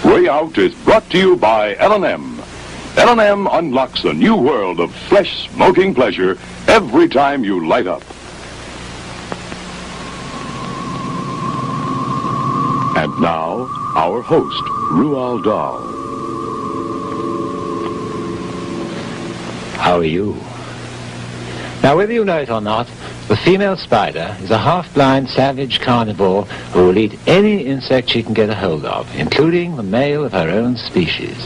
Way Out is brought to you by L&M. L&M unlocks a new world of fresh, smoking pleasure every time you light up. And now, our host, Roald Dahl. How are you? Now, whether you know it or not, the female spider is a half-blind, savage carnivore who will eat any insect she can get a hold of, including the male of her own species.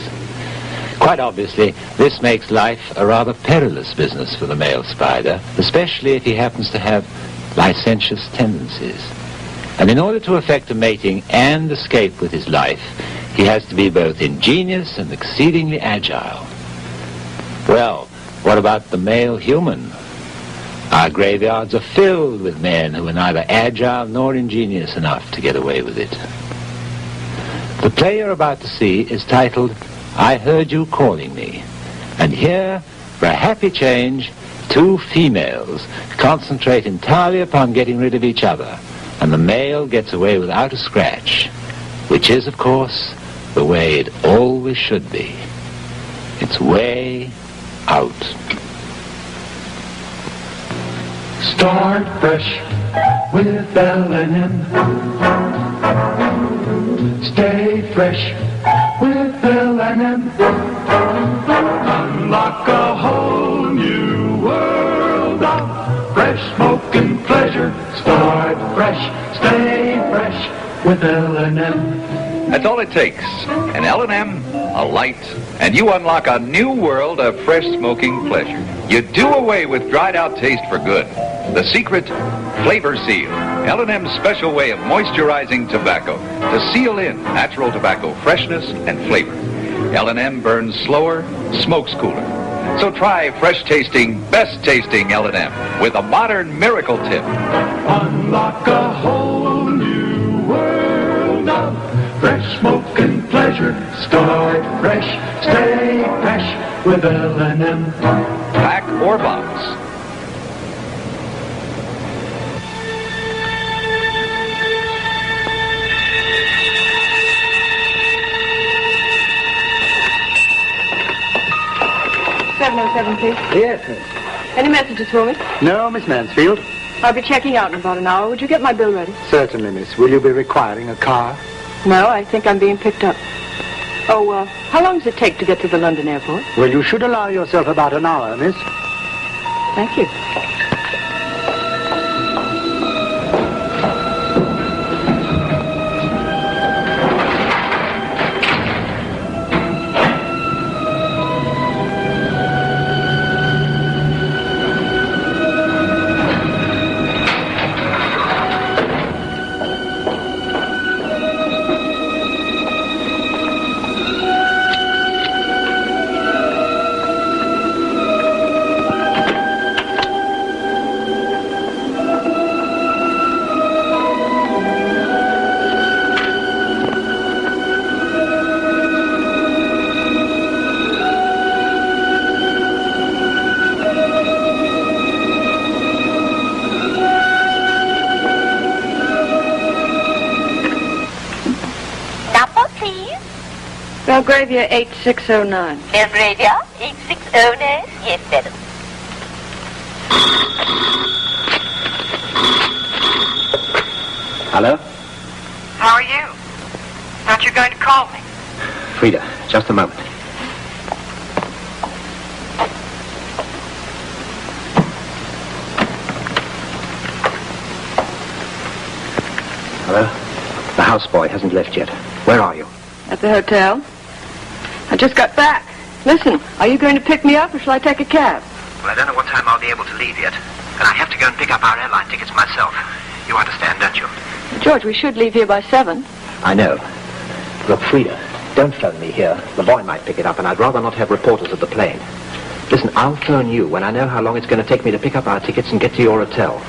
Quite obviously, this makes life a rather perilous business for the male spider, especially if he happens to have licentious tendencies. And in order to effect a mating and escape with his life, he has to be both ingenious and exceedingly agile. Well, what about the male human? Our graveyards are filled with men who are neither agile nor ingenious enough to get away with it. The play you're about to see is titled, I Heard You Calling Me. And here, for a happy change, two females concentrate entirely upon getting rid of each other, and the male gets away without a scratch, which is, of course, the way it always should be. It's Way Out. Start fresh with L&M. Stay fresh with L&M. Unlock a whole new world of fresh smoking pleasure. Start fresh, stay fresh with L&M. That's all it takes. An L&M, a light, and you unlock a new world of fresh smoking pleasure. You do away with dried out taste for good. The secret, Flavor Seal. L&M's special way of moisturizing tobacco to seal in natural tobacco freshness and flavor. L&M burns slower, smokes cooler. So try fresh tasting, best tasting L&M with a modern miracle tip. Unlock a whole new world of fresh smoking pleasure. Start fresh, stay fresh with L&M. Pack or box. Please. Yes, miss. Any messages for me? No, Miss Mansfield. I'll be checking out in about an hour. Would you get my bill ready? Certainly, miss. Will you be requiring a car? No, I think I'm being picked up. Oh, how long does it take to get to the London airport? Well, you should allow yourself about an hour, miss. Thank you. Belgravia 8609. Belgravia 8609. Yes, madam. Hello? How are you? Thought you were going to call me. Frida, just a moment. Hello? The houseboy hasn't left yet. Where are you? At the hotel. I just got back. Listen, are you going to pick me up or shall I take a cab? Well, I don't know what time I'll be able to leave yet. And I have to go and pick up our airline tickets myself. You understand, don't you? George, we should leave here by 7. I know. Look, Frida, don't phone me here. The boy might pick it up, and I'd rather not have reporters at the plane. Listen, I'll phone you when I know how long it's going to take me to pick up our tickets and get to your hotel.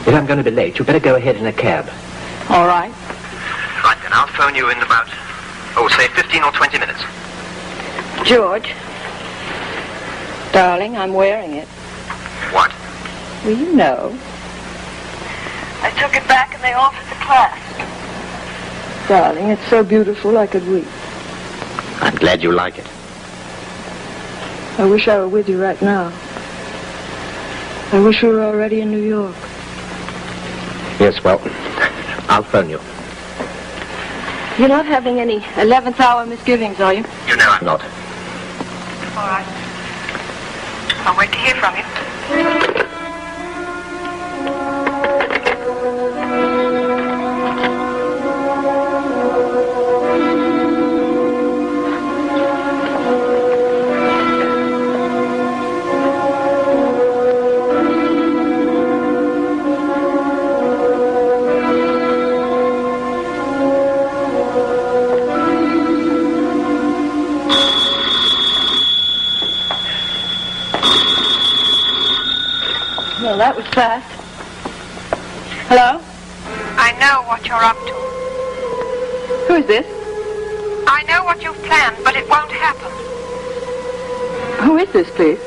If I'm going to be late, you better go ahead in a cab. All right. Right, then I'll phone you in about, say 15 or 20 minutes. George. Darling, I'm wearing it. What? Well, you know. I took it back and they offered the class. Darling, it's so beautiful I could weep. I'm glad you like it. I wish I were with you right now. I wish we were already in New York. Yes, well, I'll phone you. You're not having any 11th hour misgivings, are you? You know I'm not. All right. I'll wait to hear from you. Well, that was fast. Hello? I know what you're up to. Who is this? I know what you've planned, but it won't happen. Who is this, please?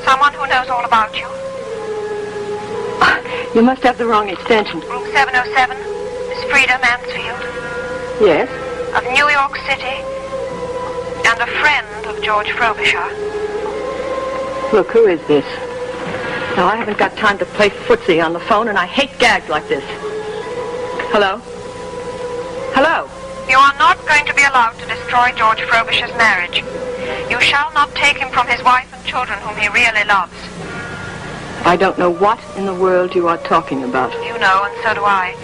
Someone who knows all about you. You must have the wrong extension. Room 707, Miss Frida Mansfield, Yes? of New York City, and a friend of George Frobisher. Look, who is this? Now, I haven't got time to play footsie on the phone, and I hate gags like this. Hello? Hello? You are not going to be allowed to destroy George Frobisher's marriage. You shall not take him from his wife and children whom he really loves. I don't know what in the world you are talking about. You know, and so do I.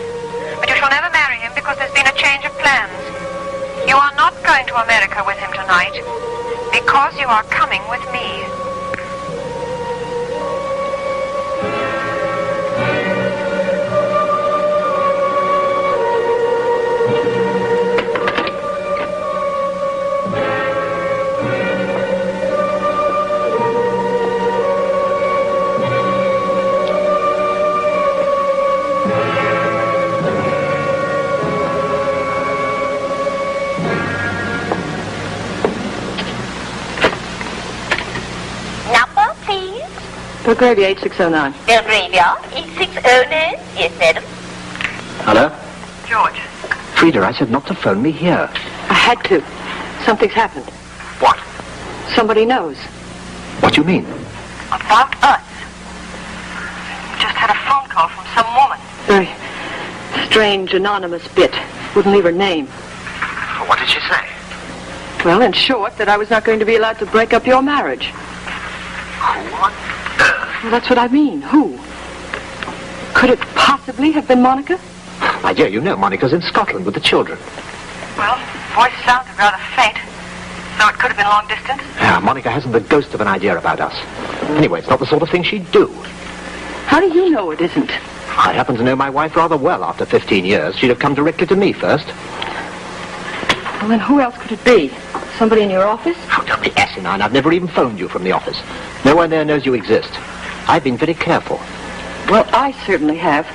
But you shall never marry him because there's been a change of plans. You are not going to America with him tonight because you are coming with me. Number, please. Belgravia 8609. Belgravia, 8609. Yes, madam. Hello? George. Frida, I said not to phone me here. I had to. Something's happened. What? Somebody knows. What do you mean? About us. We just had a phone call from some woman. Very strange, anonymous bit. Wouldn't leave her name. What did she say? Well, in short, that I was not going to be allowed to break up your marriage. Who on earth? Well, that's what I mean. Who? Could it possibly have been Monica? My dear, you know Monica's in Scotland with the children. Well, voice sounded rather faint, so it could have been long distance. Yeah, Monica hasn't the ghost of an idea about us. Anyway, it's not the sort of thing she'd do. How do you know it isn't? I happen to know my wife rather well after 15 years. She'd have come directly to me first. Well, then who else could it be? Somebody in your office? Oh, don't be asinine. I've never even phoned you from the office. No one there knows you exist. I've been very careful. Well, I certainly have.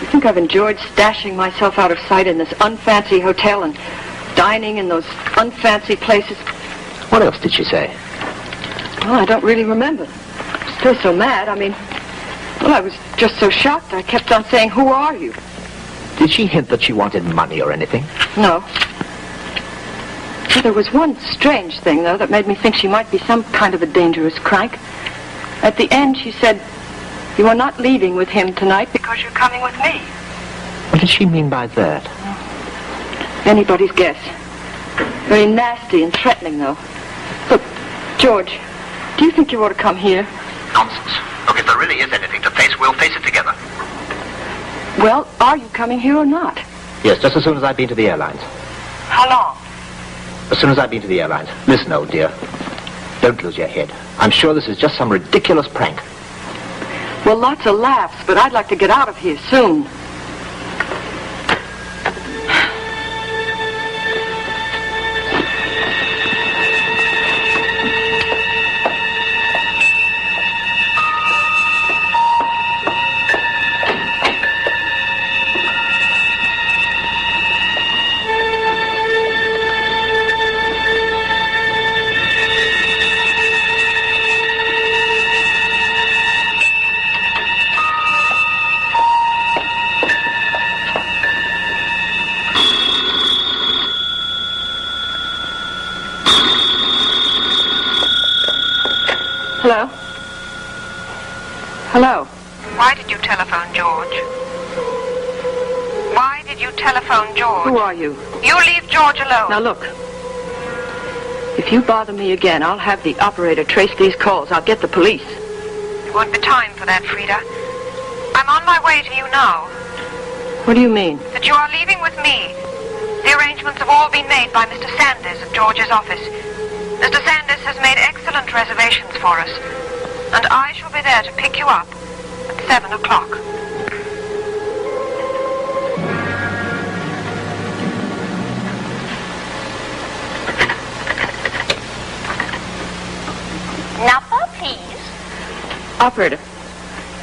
You think I've enjoyed stashing myself out of sight in this unfancy hotel and dining in those unfancy places? What else did she say? Well, I don't really remember. Still so mad. I mean, well, I was just so shocked. I kept on saying, "Who are you?" Did she hint that she wanted money or anything? No. Well, there was one strange thing, though, that made me think she might be some kind of a dangerous crank. At the end, she said, "You are not leaving with him tonight Because you're coming with me. What did she mean by that? anybody's guess. Very nasty and threatening, though. Look, George, do you think you ought to come here? Nonsense. Look, if there really is anything to face, we'll face it together. Well, are you coming here or not? Yes, just as soon as I've been to the airlines. How long? As soon as I've been to the airlines. Listen, old dear. Don't lose your head. I'm sure this is just some ridiculous prank. Well, lots of laughs, but I'd like to get out of here soon. Hello? Hello? Why did you telephone George? Why did you telephone George? Who are you? You leave George alone. Now look. If you bother me again, I'll have the operator trace these calls. I'll get the police. There won't be time for that, Frida. I'm on my way to you now. What do you mean? That you are leaving with me. The arrangements have all been made by Mr. Sanders at George's office. Mr. Sanders has made excellent reservations for us. And I shall be there to pick you up at 7 o'clock. Number, please. Operator,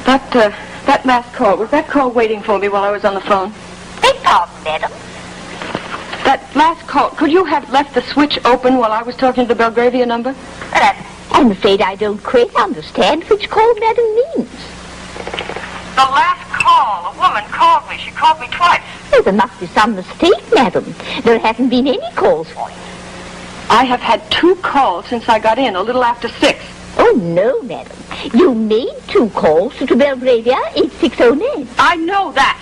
that last call, was that call waiting for me while I was on the phone? Beg pardon, madam. That last call, could you have left the switch open while I was talking to the Belgravia number? I'm afraid I don't quite understand which call madam means. The last call, a woman called me. She called me twice. Oh, there must be some mistake, madam. There haven't been any calls for you. I have had 2 calls since I got in, a little after 6. Oh, no, madam. You made 2 calls to Belgravia 8609. I know that.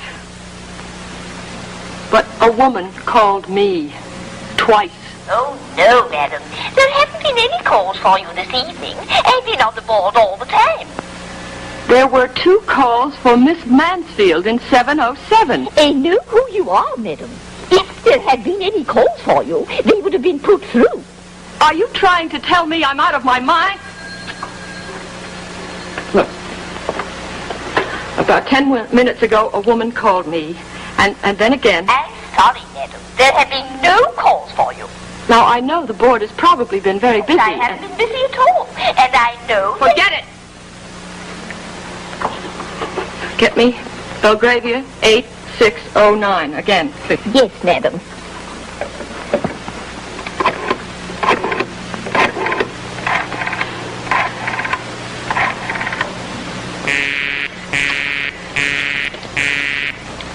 But a woman called me twice. Oh, no, madam. There haven't been any calls for you this evening. I've been on the board all the time. There were 2 calls for Miss Mansfield in 707. I know who you are, madam. If there had been any calls for you, they would have been put through. Are you trying to tell me I'm out of my mind? Look. About 10 minutes ago, a woman called me, and then again. I'm sorry, madam. There have been no calls for you. Now, I know the board has probably been very busy. I haven't been busy at all. And I know... Forget it! Get me Belgravia 8609. Again, please. Yes, madam.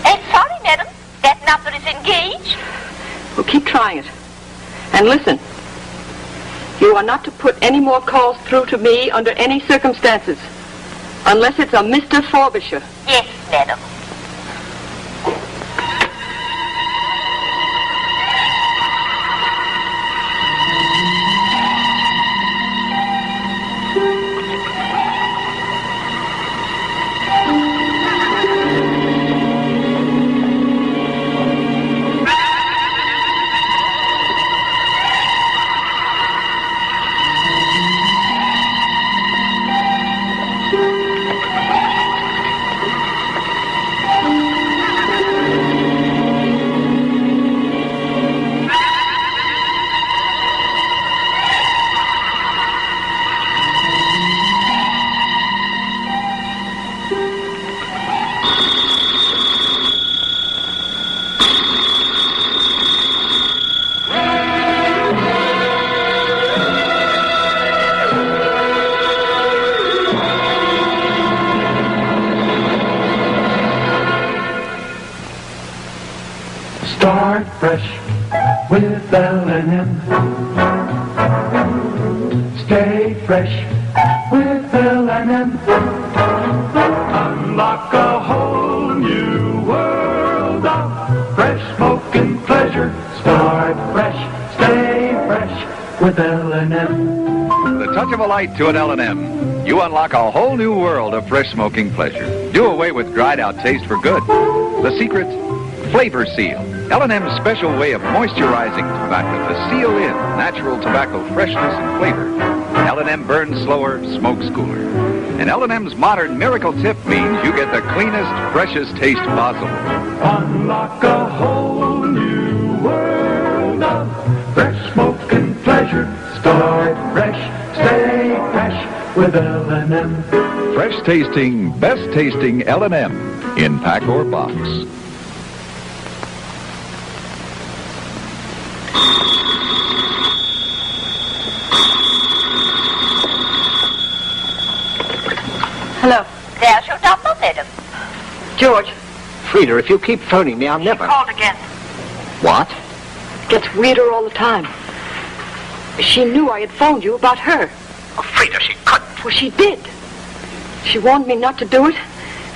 I'm sorry, madam. That number is engaged. Well, keep trying it. And listen. You are not to put any more calls through to me under any circumstances. Unless it's a Mr. Frobisher. Yes, madam. Start fresh with L&M. Stay fresh with L&M. Unlock a whole new world of fresh smoking pleasure. Start fresh, stay fresh with L&M. The touch of a light to an L&M. You unlock a whole new world of fresh smoking pleasure. Do away with dried out taste for good. The secret, Flavor Seal. L&M's special way of moisturizing tobacco to seal in natural tobacco freshness and flavor. L&M burns slower, smokes cooler. And L&M's modern miracle tip means you get the cleanest, freshest taste possible. Unlock a whole new world of fresh smoking pleasure. Start fresh, stay fresh with L&M. Fresh tasting, best tasting L&M in pack or box. Hello. There's your number, madam. George. Frida, if you keep phoning me, I'll never... Called again. What? Gets weirder all the time. She knew I had phoned you about her. Oh, Frida, she couldn't. Well, she did. She warned me not to do it.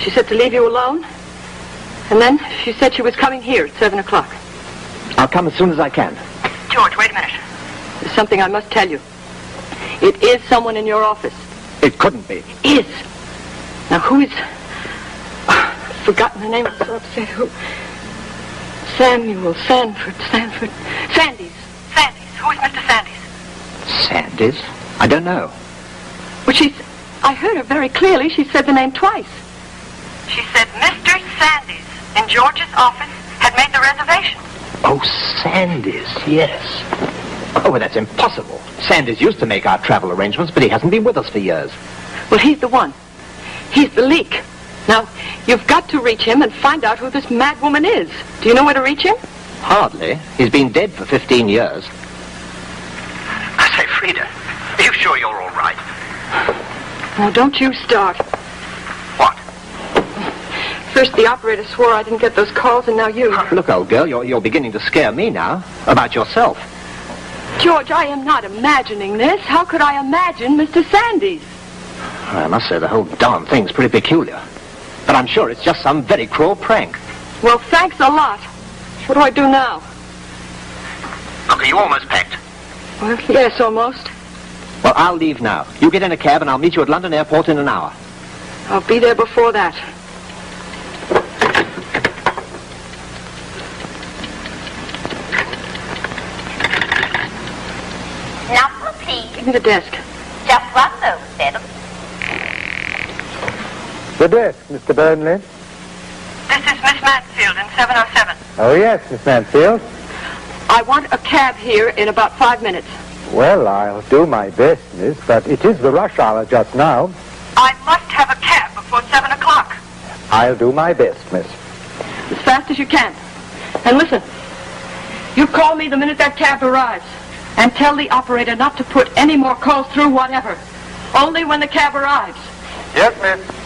She said to leave you alone. And then she said she was coming here at 7 o'clock. I'll come as soon as I can. George, wait a minute. There's something I must tell you. It is someone in your office. It couldn't be. Is. Now, who is... I've forgotten the name. I'm so upset. Who? Sanford. Sandys. Who is Mr. Sandys? Sandys? I don't know. Well, I heard her very clearly. She said the name twice. She said Mr. Sandys in George's office had made the reservation. Oh, Sandys, yes. Oh, well, that's impossible. Sandys used to make our travel arrangements, but he hasn't been with us for years. Well, he's the one. He's the leak. Now, you've got to reach him and find out who this mad woman is. Do you know where to reach him? Hardly. He's been dead for 15 years. I say, Frida, are you sure you're all right? Now, don't you start. What? First, the operator swore I didn't get those calls, and now you. Look, old girl, you're beginning to scare me now. About yourself. George, I am not imagining this. How could I imagine Mr. Sandys? I must say the whole darn thing's pretty peculiar. But I'm sure it's just some very cruel prank. Well, thanks a lot. What do I do now? Look, are you almost packed? Well, yes, almost. Well, I'll leave now. You get in a cab and I'll meet you at London Airport in an hour. I'll be there before that. Number, please. Give me the desk. Just one moment, madam. The desk, Mr. Burnley. This is Miss Mansfield in 707. Oh, yes, Miss Mansfield. I want a cab here in about 5 minutes. Well, I'll do my best, miss, but it is the rush hour just now. I must have a cab before 7 o'clock. I'll do my best, miss. As fast as you can. And listen, you call me the minute that cab arrives. And tell the operator not to put any more calls through, whatever. Only when the cab arrives. Yes, miss.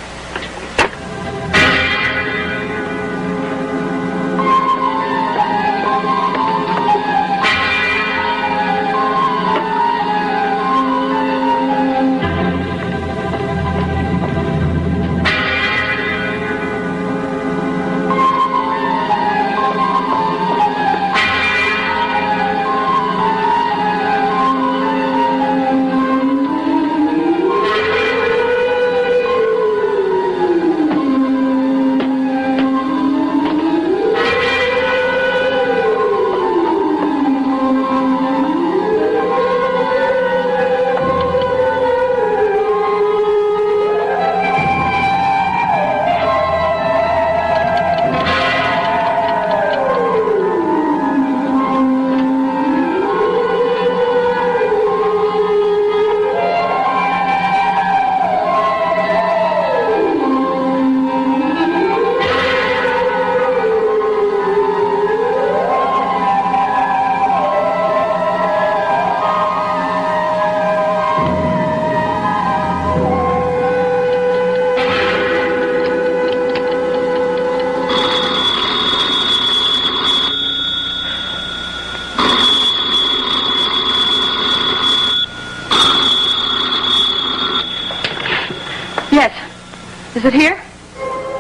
Is it here?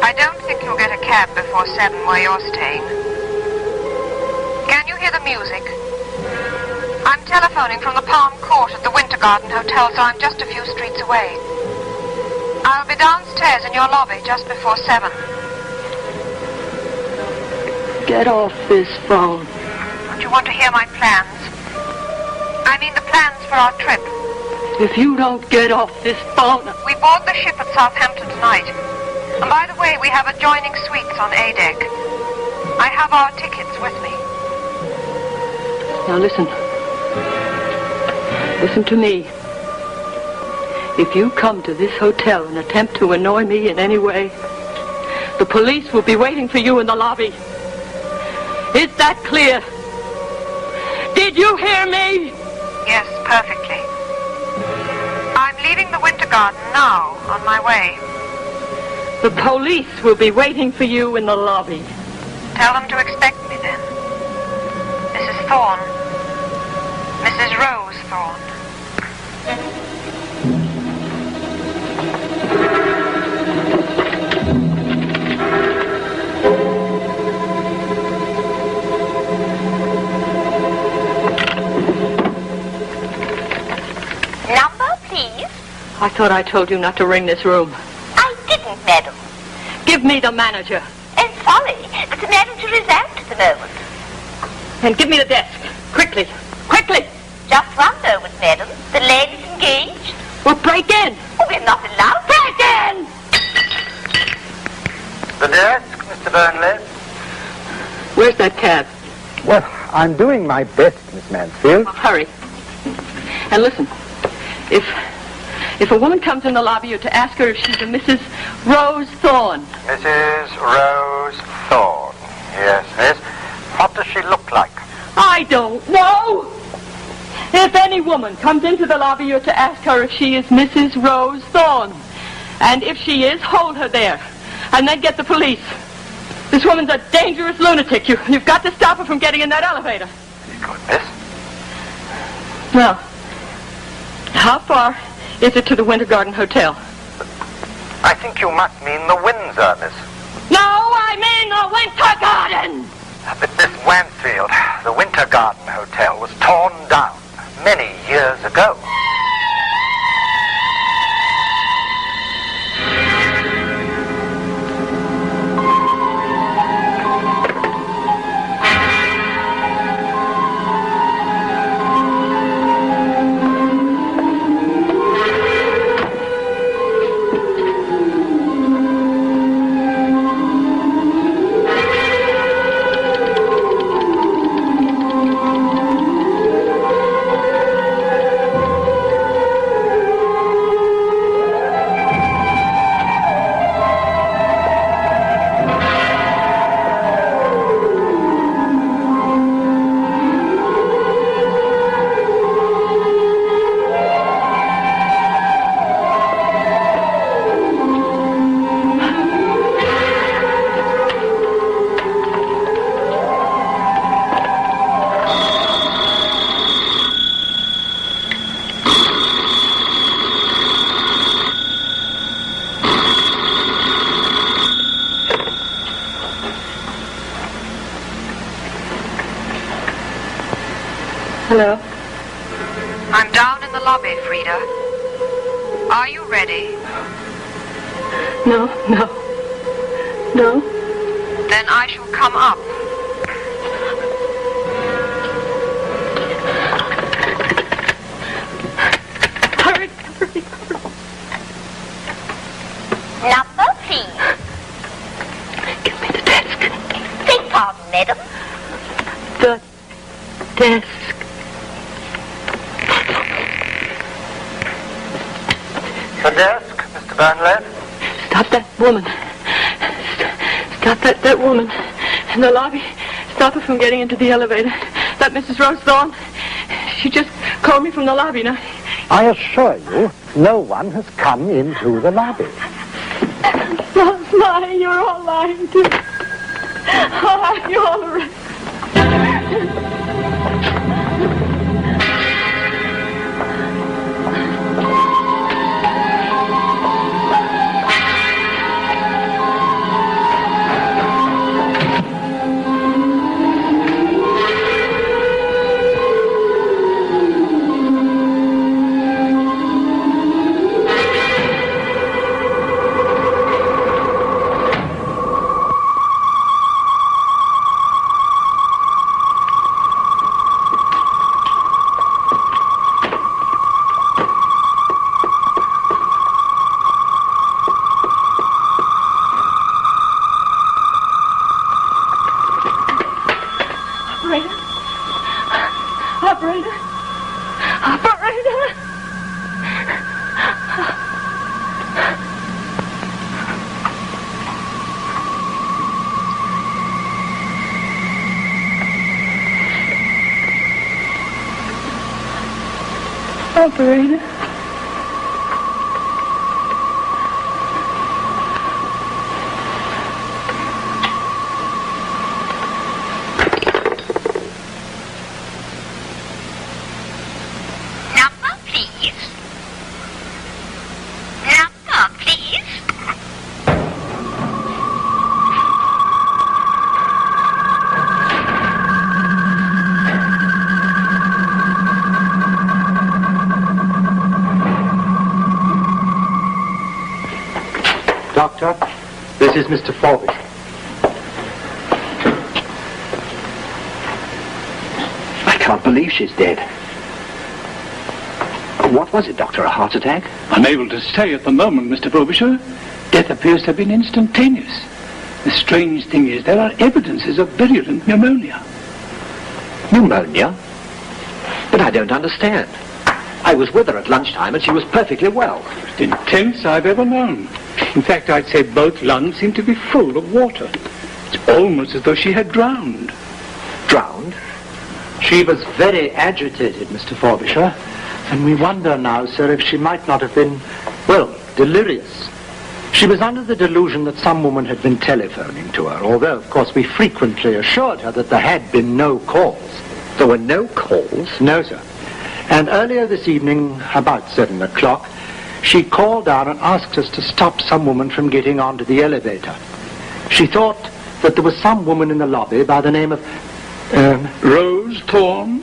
I don't think you'll get a cab before 7 where you're staying. Can you hear the music? I'm telephoning from the Palm Court at the Winter Garden Hotel, so I'm just a few streets away. I'll be downstairs in your lobby just before 7. Get off this phone. Don't you want to hear my plans? I mean the plans for our trip. If you don't get off this phone... We board the ship at Southampton tonight. And by the way, we have adjoining suites on A deck. I have our tickets with me. Now listen. Listen to me. If you come to this hotel and attempt to annoy me in any way, the police will be waiting for you in the lobby. Is that clear? Did you hear me? Yes, perfectly. I'm leaving the Winter Garden now, on my way. The police will be waiting for you in the lobby. Tell them to expect me then. Mrs. Thorne. Mrs. Rose Thorne. I thought I told you not to ring this room. I didn't, madam. Give me the manager. And sorry, but the manager is out at the moment. And give me the desk. Quickly. Quickly! Just one moment, madam. The lady's engaged. Well, break in. Oh, we're not allowed. Break in! The desk, Mr. Burnley? Where's that cab? Well, I'm doing my best, Miss Mansfield. Well, hurry. And listen, if a woman comes in the lobby, you're to ask her if she's a Mrs. Rose Thorne. Mrs. Rose Thorne. Yes, miss. What does she look like? I don't know. If any woman comes into the lobby, you're to ask her if she is Mrs. Rose Thorne. And if she is, hold her there. And then get the police. This woman's a dangerous lunatic. You've got to stop her from getting in that elevator. Good, miss. Well, how far is it to the Winter Garden Hotel? I think you must mean the Windsor, miss. No, I mean the Winter Garden! But Miss Mansfield, the Winter Garden Hotel was torn down many years ago. Hello? I'm down in the lobby, Frida. Are you ready? No. Then I shall come up. Hurry. Number, please. Give me the desk. Beg pardon, madam. The desk. The desk, Mr. Burnley? Stop that woman. Stop that woman in the lobby. Stop her from getting into the elevator. That Mrs. Rose Thorne, she just called me from the lobby now. I assure you, no one has come into the lobby. Stop lying. You're all lying too. You're all arrested. Operator. Number, please. Number, please. Doctor. This is Mr. Forbish. I can't believe she's dead. What was it, Doctor? A heart attack? Unable to say at the moment, Mr. Frobisher. Death appears to have been instantaneous. The strange thing is there are evidences of virulent pneumonia. Pneumonia? But I don't understand. I was with her at lunchtime and she was perfectly well. Most intense I've ever known. In fact, I'd say both lungs seem to be full of water. It's almost as though she had drowned. Drowned? She was very agitated, Mr. Frobisher, and we wonder now, sir, if she might not have been, well, delirious. She was under the delusion that some woman had been telephoning to her, although, of course, we frequently assured her that there had been no calls. There were no calls? No, sir. And earlier this evening, about 7 o'clock, she called down and asked us to stop some woman from getting onto the elevator. She thought that there was some woman in the lobby by the name of... Rose Thorne?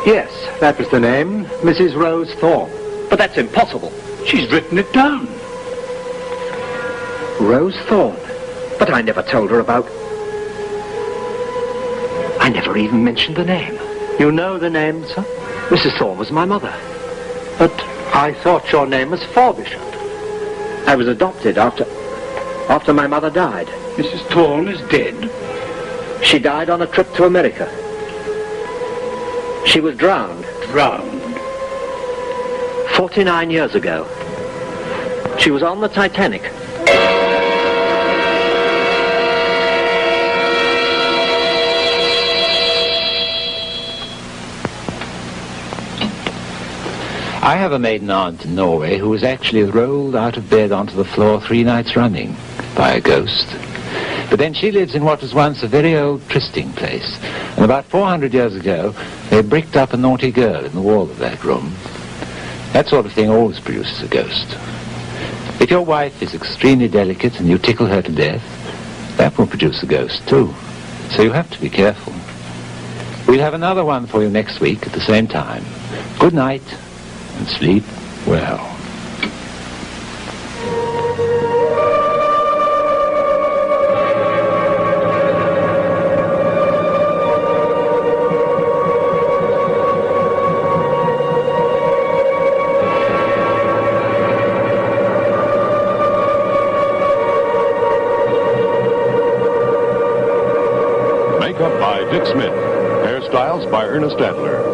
Yes, that was the name, Mrs. Rose Thorne. But that's impossible. She's written it down. Rose Thorne? But I never told her about... I never even mentioned the name. You know the name, sir? Mrs. Thorne was my mother. But I thought your name was Frobisher. I was adopted after my mother died. Mrs. Thorne is dead. She died on a trip to America. She was drowned. Drowned? 49 years ago. She was on the Titanic. I have a maiden aunt in Norway who was actually rolled out of bed onto the floor 3 nights running by a ghost. But then she lives in what was once a very old trysting place. And about 400 years ago, they bricked up a naughty girl in the wall of that room. That sort of thing always produces a ghost. If your wife is extremely delicate and you tickle her to death, that will produce a ghost too. So you have to be careful. We'll have another one for you next week at the same time. Good night. And sleep well. Makeup by Dick Smith. Hairstyles by Ernest Adler.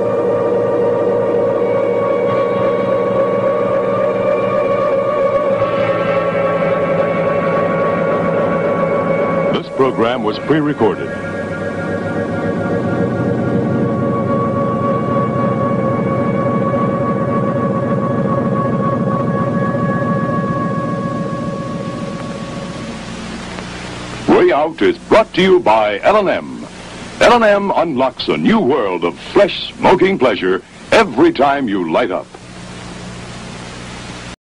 This program was pre-recorded. Way Out is brought to you by L&M. L&M unlocks a new world of fresh, smoking pleasure every time you light up.